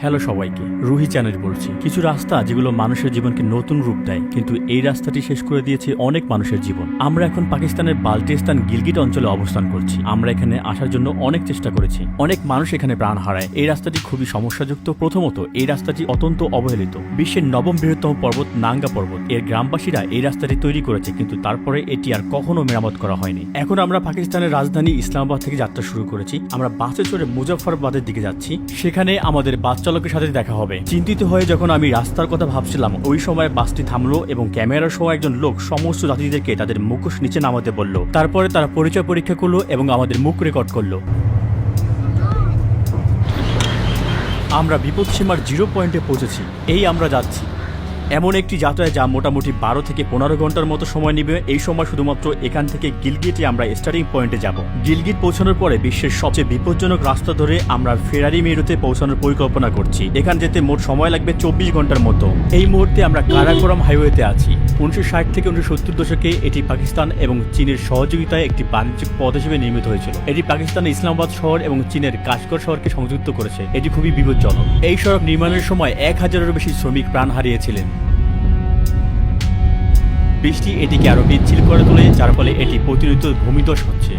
Hello সবাইকে, Ruhi channel বলছি। কিছু রাস্তা যেগুলো মানুষের জীবনকে নতুন রূপ দেয়, কিন্তু এই রাস্তাটি শেষ করে দিয়েছে অনেক মানুষের জীবন। আমরা এখন পাকিস্তানের বাল্টিস্তান গিলগিট অঞ্চলে অবস্থান করছি। আমরা এখানে আসার জন্য অনেক চেষ্টা করেছি, অনেক মানুষ এখানে প্রাণ হারায়। এই রাস্তাটি খুবই সমস্যাযুক্ত। প্রথমত, এই রাস্তাটি অত্যন্ত অবহেলিত। বিশ্বের নবম বৃহত্তম পর্বত নাঙ্গা পর্বত, এর গ্রামবাসীরা এই রাস্তাটি তৈরি করেছে, কিন্তু তারপরে এটি আর কখনো মেরামত করা হয়নি। এখন আমরা পাকিস্তানের রাজধানী ইসলামাবাদ থেকে যাত্রা শুরু করেছি। আমরা বাসে চড়ে মুজাফফরাবাদের দিকে যাচ্ছি। সেখানে আমাদের বাস চালকের সাথে দেখা হবে। চিন্তিত হয়ে যখন আমি রাস্তার কথা ভাবছিলাম, ওই সময় বাসটি থামলো এবং ক্যামেরার সহ একজন লোক সমস্ত যাত্রীদেরকে তাদের মুখোশ নিচে নামাতে বলল। তারপরে তারা পরিচয় পরীক্ষা করলো এবং আমাদের মুখ রেকর্ড করলো। আমরা বিপদসীমার 0 পয়েন্টে পৌঁছেছি। এই আমরা যাচ্ছি এমন একটি যাত্রায় যা মোটামুটি 12 থেকে 15 ঘন্টার মতো সময় নেবে। এই সময় শুধুমাত্র এখান থেকে গিলগিটে আমরা স্টার্টিং পয়েন্টে যাব। গিলগিট পৌঁছানোর পরে বিশ্বের সবচেয়ে বিপজ্জনক রাস্তা ধরে আমরা ফেরারি মেরুতে পৌঁছানোর পরিকল্পনা করছি। এখান যেতে মোট সময় লাগবে 24 ঘন্টার মতো। এই মুহূর্তে আমরা কারাকোরাম হাইওয়েতে আছি। 1960 থেকে 1970 দশকে এটি পাকিস্তান এবং চীনের সহযোগিতায় একটি বাণিজ্যিক পথ হিসেবে নির্মিত হয়েছিল। এটি পাকিস্তানের ইসলামাবাদ শহর এবং চীনের কাশগর শহরকে সংযুক্ত করেছে। এটি খুবই বিপজ্জনক। এই সড়ক নির্মাণের সময় 1000-এরও বেশি শ্রমিক প্রাণ হারিয়েছিলেন। বৃষ্টি এটিকে আরো পিচ্ছিল করে তোলে, যার ফলে এটি প্রতিনিয়ত ভূমিধস হচ্ছে।